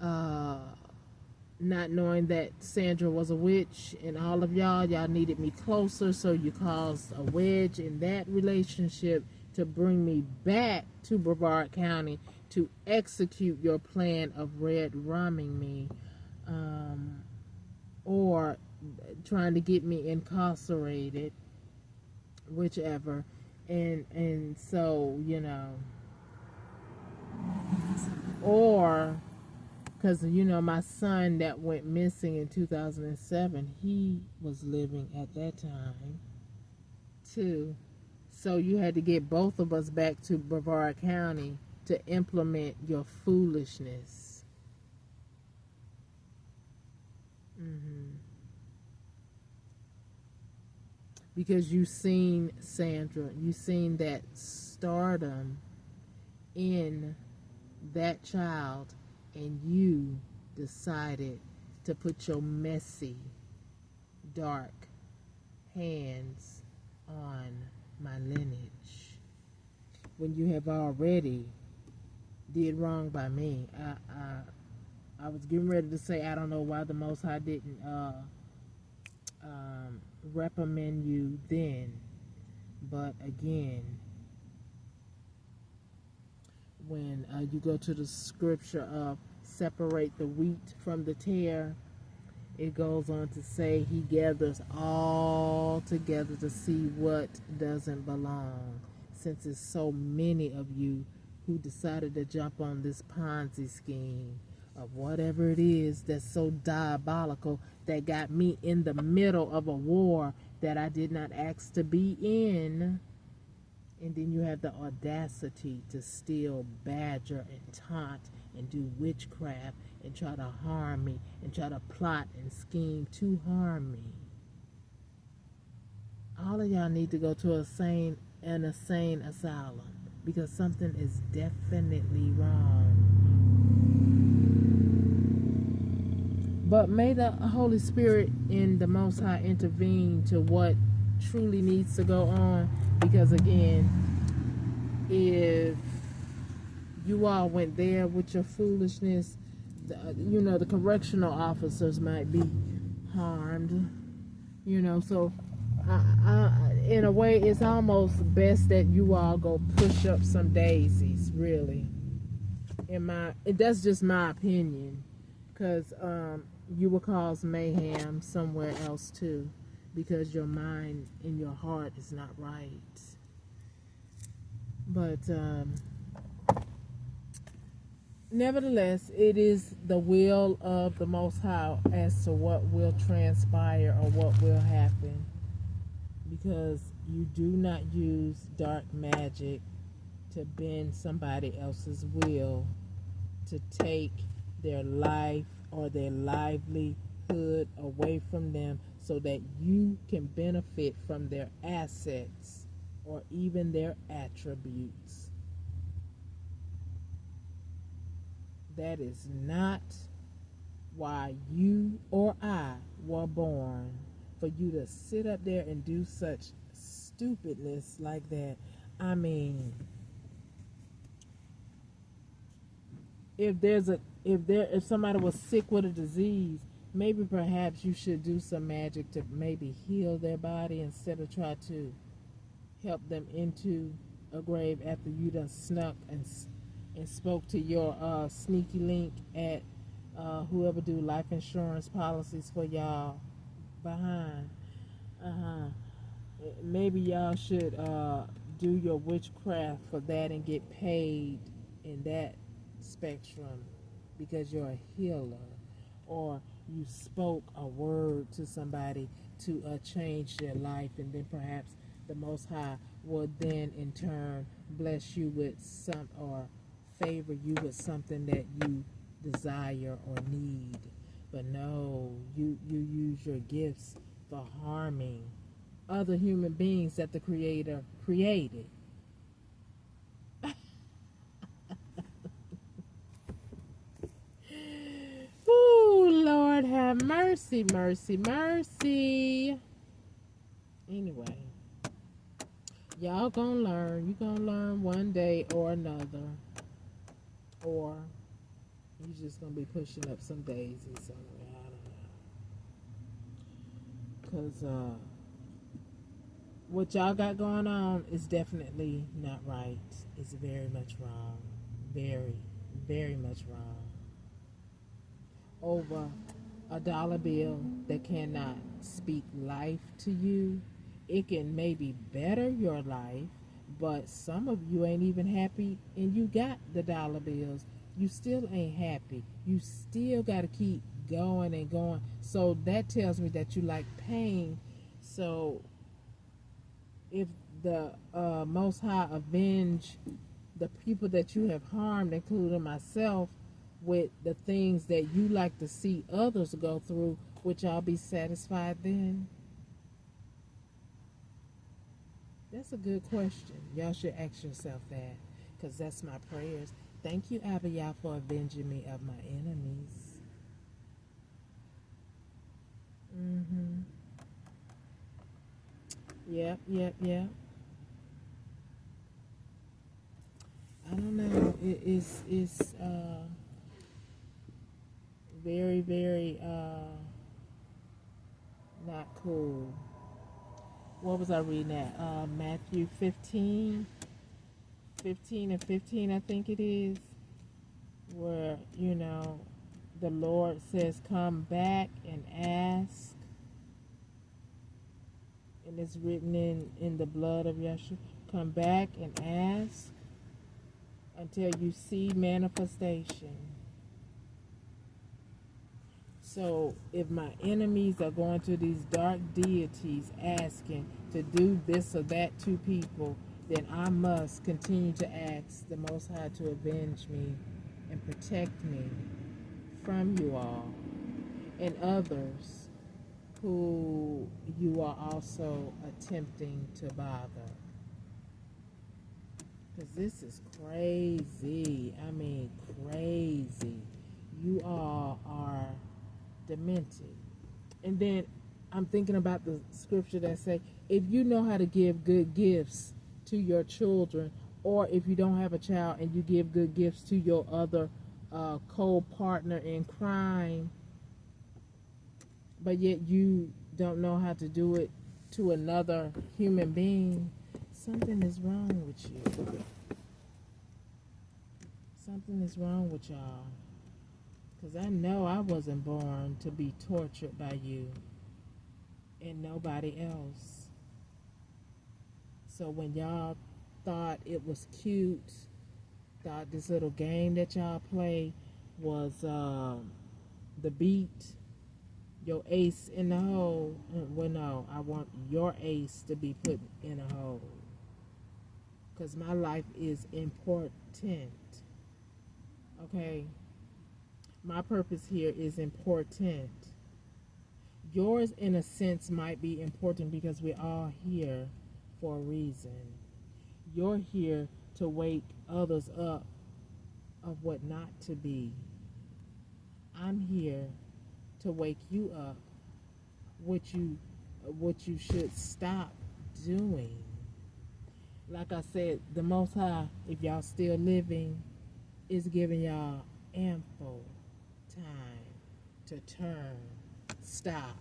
Uh, Not knowing that Sandra was a witch, and all of y'all needed me closer, so you caused a wedge in that relationship to bring me back to Brevard County to execute your plan of red rumming me, or trying to get me incarcerated, whichever. And so, or because my son that went missing in 2007, he was living at that time too. So you had to get both of us back to Brevard County to implement your foolishness. Because you seen Sandra, you seen that stardom in that child, and you decided to put your messy, dark hands on my lineage when you have already did wrong by me. I was getting ready to say I don't know why the Most High didn't reprimand you then, but again, when you go to the scripture of separate the wheat from the tare, it goes on to say he gathers all together to see what doesn't belong. Since it's so many of you who decided to jump on this Ponzi scheme of whatever it is that's so diabolical that got me in the middle of a war that I did not ask to be in. And then you have the audacity to still badger and taunt and do witchcraft and try to harm me and try to plot and scheme to harm me. All of y'all need to go to an insane asylum because something is definitely wrong. But may the Holy Spirit in the Most High intervene to what truly needs to go on, because again, if you all went there with your foolishness, the correctional officers might be harmed, so in a way it's almost best that you all go push up some daisies, really. That's just my opinion, because you will cause mayhem somewhere else too, because your mind and your heart is not right. But nevertheless, it is the will of the Most High as to what will transpire or what will happen, because you do not use dark magic to bend somebody else's will to take their life or their livelihood away from them so that you can benefit from their assets or even their attributes. That is not why you or I were born, for you to sit up there and do such stupidness like that. I mean, if somebody was sick with a disease, maybe perhaps you should do some magic to maybe heal their body instead of try to help them into a grave after you done snuck and spoke to your sneaky link at whoever do life insurance policies for y'all behind. Maybe y'all should do your witchcraft for that and get paid in that spectrum because you're a healer, or you spoke a word to somebody to change their life, and then perhaps the Most High will then in turn bless you with some or favor you with something that you desire or need. But no, you use your gifts for harming other human beings that the Creator created. Ooh, Lord have mercy, mercy, mercy. Anyway, y'all gonna learn. You gonna learn one day or another. Or you just gonna be pushing up some daisies somewhere. I don't know. Because what y'all got going on is definitely not right. It's very much wrong. Very, very much wrong. Over a dollar bill that cannot speak life to you. It can maybe better your life, but some of you ain't even happy and you got the dollar bills. You still ain't happy. You still got to keep going and going. So that tells me that you like pain. So if the Most High avenge the people that you have harmed, including myself, with the things that you like to see others go through, would y'all be satisfied then? That's a good question. Y'all should ask yourself that, because that's my prayers. Thank you, Abiyah, for avenging me of my enemies. Yep, yep, yep. I don't know. It's very, very not cool. What was I reading at? Matthew 15 and 15, I think it is, where, the Lord says, come back and ask. And it's written in the blood of Yeshua. Come back and ask until you see manifestation. So if my enemies are going to these dark deities asking to do this or that to people, then I must continue to ask the Most High to avenge me and protect me from you all and others who you are also attempting to bother. Because this is crazy. I mean, crazy. You all are demented. And then I'm thinking about the scripture that say, if you know how to give good gifts to your children, or if you don't have a child and you give good gifts to your other co-partner in crime, but yet you don't know how to do it to another human being, something is wrong with you. Something is wrong with y'all. Because I know I wasn't born to be tortured by you and nobody else. So when y'all thought it was cute, thought this little game that y'all play was the beat, your ace in the hole, well, no, I want your ace to be put in a hole. Because my life is important. Okay? My purpose here is important. Yours, in a sense, might be important because we're all here for a reason. You're here to wake others up of what not to be. I'm here to wake you up what you should stop doing. Like I said, the Most High, if y'all still living, is giving y'all ample time to turn, stop.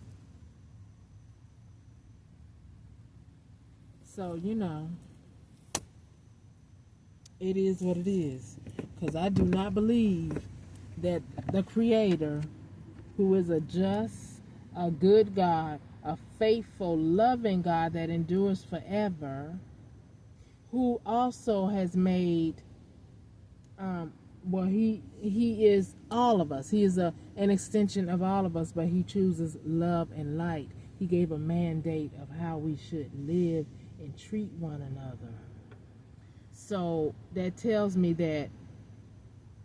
So, it is what it is. Because I do not believe that the Creator, who is a just, a good God, a faithful, loving God that endures forever, who also has made, he is all of us. He is an extension of all of us, but he chooses love and light. He gave a mandate of how we should live and treat one another. So that tells me that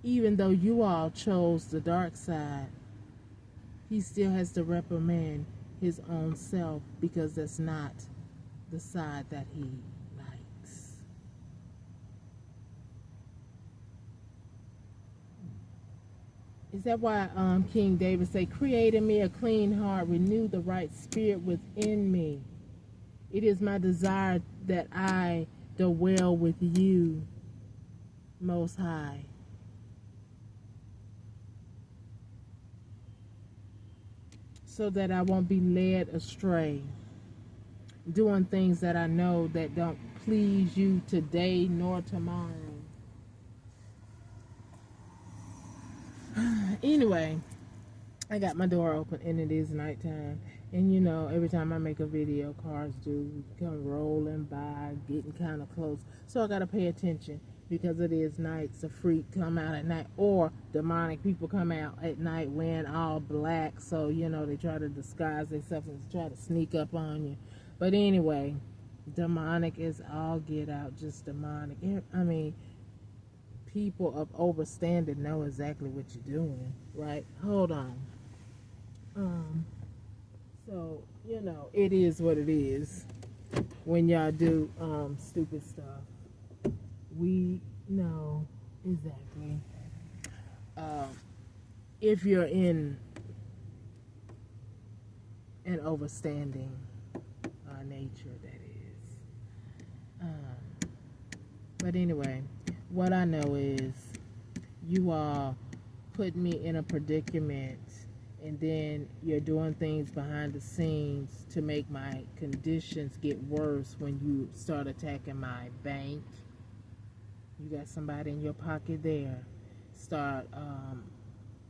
even though you all chose the dark side, he still has to reprimand his own self, because that's not the side that he likes. Is that why King David say, create in me a clean heart, renew the right spirit within me? It is my desire that I dwell with you, Most High. So that I won't be led astray, doing things that I know that don't please you today nor tomorrow. Anyway, I got my door open and it is nighttime. And you know, every time I make a video, cars do come rolling by, getting kind of close. So I got to pay attention, because it is nights. A freak come out at night, or demonic people come out at night wearing all black. So, you know, they try to disguise themselves and try to sneak up on you. But anyway, demonic is all get out, just demonic. I mean, people of overstanding know exactly what you're doing, right? Hold on. So, you know, it is what it is when y'all do stupid stuff. We know exactly. If you're in an overstanding nature, that is. But anyway, what I know is you all put me in a predicament, and then you're doing things behind the scenes to make my conditions get worse. When you start attacking my bank, you got somebody in your pocket there. Start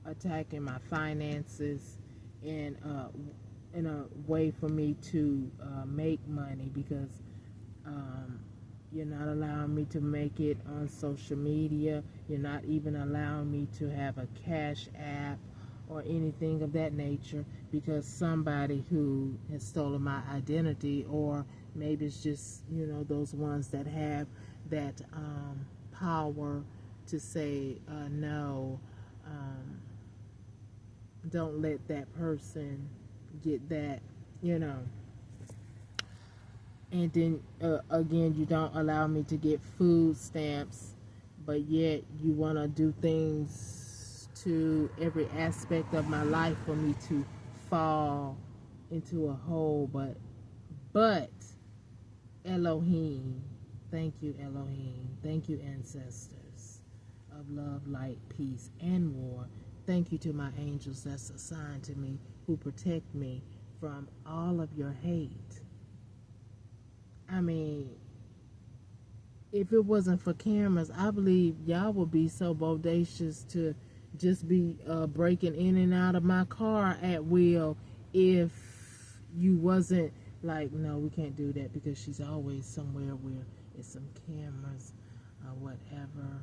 attacking my finances in a way for me to make money, because you're not allowing me to make it on social media. You're not even allowing me to have a Cash App or anything of that nature, because somebody who has stolen my identity, or maybe it's just, you know, those ones that have that power to say no, don't let that person get that, you know. And then again, you don't allow me to get food stamps, but yet you want to do things to every aspect of my life for me to fall into a hole. But Elohim, thank you, Elohim, thank you, ancestors of love, light, peace, and war. Thank you to my angels that's assigned to me, who protect me from all of your hate. I mean, if it wasn't for cameras, I believe y'all would be so bodacious to just be breaking in and out of my car at will, if you wasn't like, no, we can't do that, because she's always somewhere where it's some cameras or whatever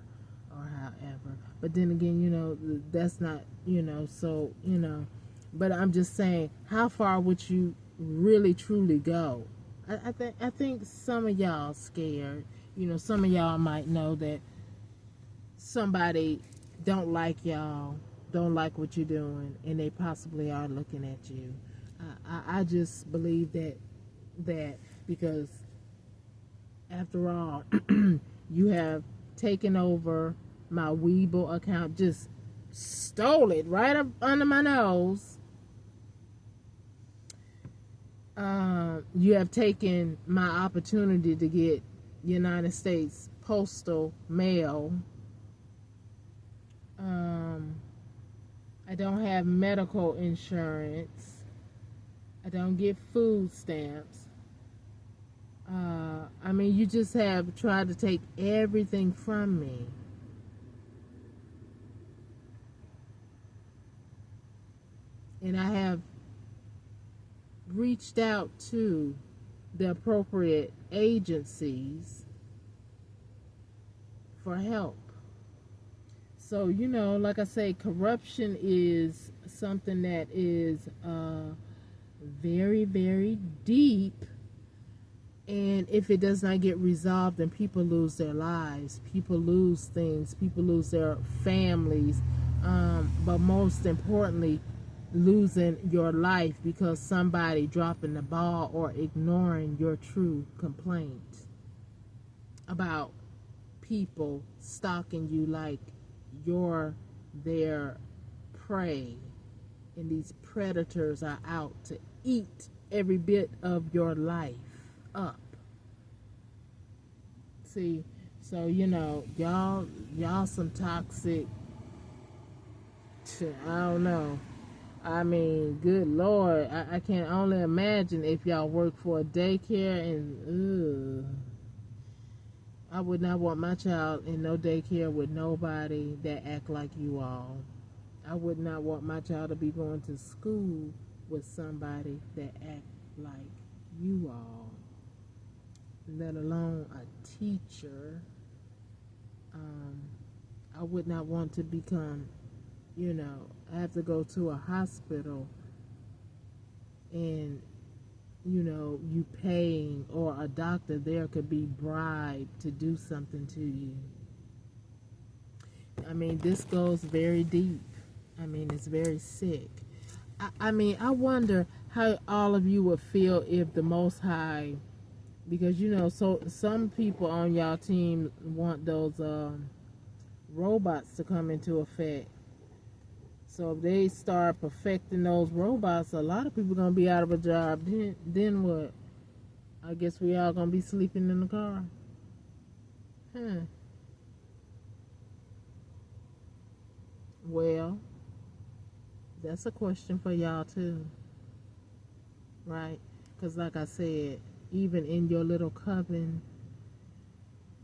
or however. But then again, you know, that's not, you know, so, you know, but I'm just saying, how far would you really truly go? I think some of y'all scared. You know, some of y'all might know that somebody don't like y'all, don't like what you're doing, and they possibly are looking at you. I just believe that because after all, you have taken over my Weeble account, just stole it right up under my nose. You have taken my opportunity to get United States postal mail. I don't have medical insurance. I don't get food stamps. I mean, you just have tried to take everything from me. And I have reached out to the appropriate agencies for help. So, you know, like I say, corruption is something that is very, very deep And if it does not get resolved, then people lose their lives, people lose things, people lose their families, but most importantly, losing your life because somebody dropping the ball or ignoring your true complaint about people stalking you like you're their prey, and these predators are out to eat every bit of your life up. See, so y'all some toxic. I don't know. I mean, good Lord, I can only imagine if y'all work for a daycare, and I would not want my child in no daycare with nobody that act like you all. I would not want my child to be going to school with somebody that act like you all, let alone a teacher. I would not want to become, I have to go to a hospital and, you paying, or a doctor there could be bribed to do something to you. I mean, this goes very deep. I mean, it's very sick. I mean, I wonder how all of you would feel if the Most High, because so some people on y'all team want those robots to come into effect. So if they start perfecting those robots, a lot of people gonna be out of a job. Then what? I guess we all gonna be sleeping in the car. Well, that's a question for y'all too, right? Because like I said, even in your little coven,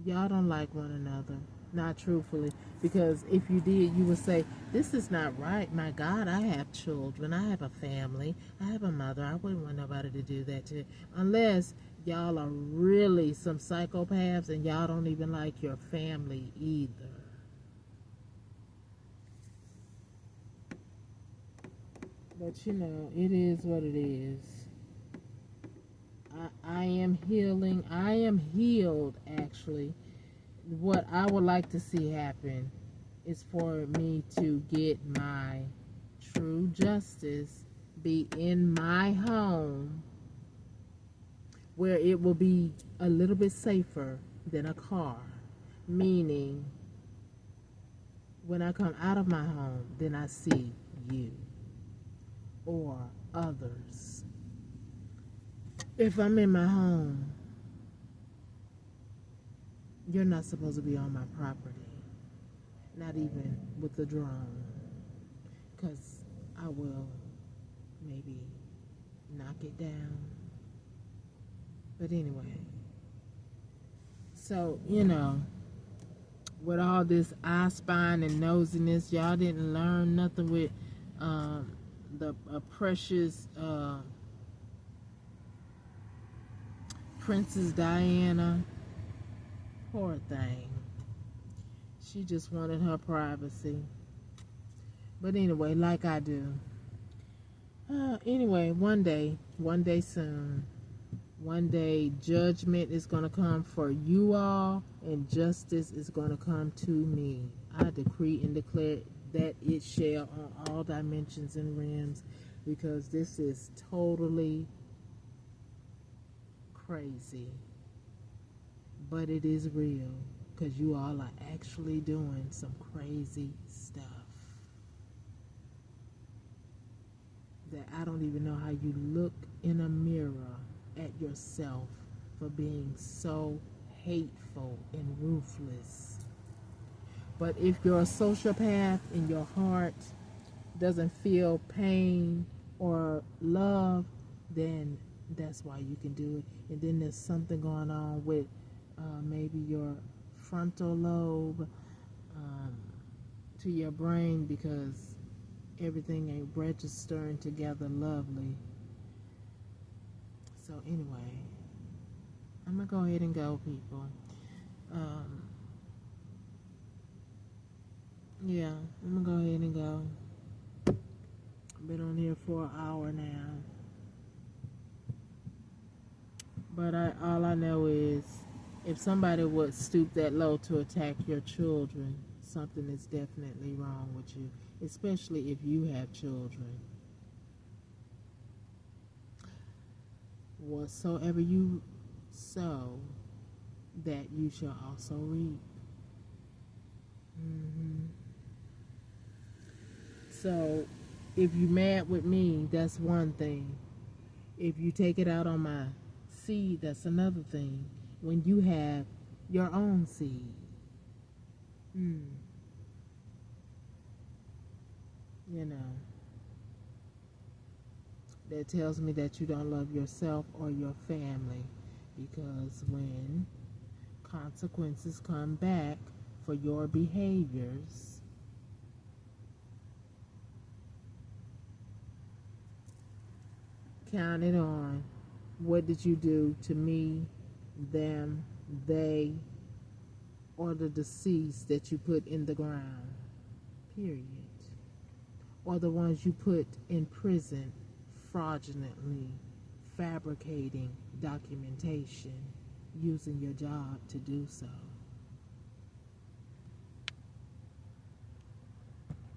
y'all don't like one another. Not truthfully, because if you did, you would say, this is not right. My God, I have children, I have a family, I have a mother. I wouldn't want nobody to do that to, unless y'all are really some psychopaths and y'all don't even like your family either. But it is what it is. I am healing. I am healed, actually. What I would like to see happen is for me to get my true justice be in my home, where it will be a little bit safer than a car. Meaning, when I come out of my home, then I see you or others. If I'm in my home, you're not supposed to be on my property, not even with the drone, because I will maybe knock it down. But anyway, so with all this eye spine and nosiness, y'all didn't learn nothing with the precious Princess Diana. Poor thing. She just wanted her privacy. But anyway, like I do. Anyway, one day soon, one day judgment is going to come for you all, and justice is going to come to me. I decree and declare that it shall, on all dimensions and realms, because this is totally crazy. But it is real, because you all are actually doing some crazy stuff that I don't even know how you look in a mirror at yourself for being so hateful and ruthless. But if you're a sociopath and your heart doesn't feel pain or love, then that's why you can do it. And then there's something going on with maybe your frontal lobe to your brain, because everything ain't registering together lovely. So anyway, I'm gonna go ahead and go, people. Yeah, I'm gonna go ahead and go. I've been on here for an hour now, but all I if somebody would stoop that low to attack your children, something is definitely wrong with you, especially if you have children. Whatsoever you sow, that you shall also reap. So, if you mad with me, that's one thing. If you take it out on my seed, that's another thing. When you have your own seed, you know, that tells me that you don't love yourself or your family, because when consequences come back for your behaviors, count it on. What did you do to me, them, they, or the deceased that you put in the ground? Period. Or the ones you put in prison fraudulently fabricating documentation, using your job to do so.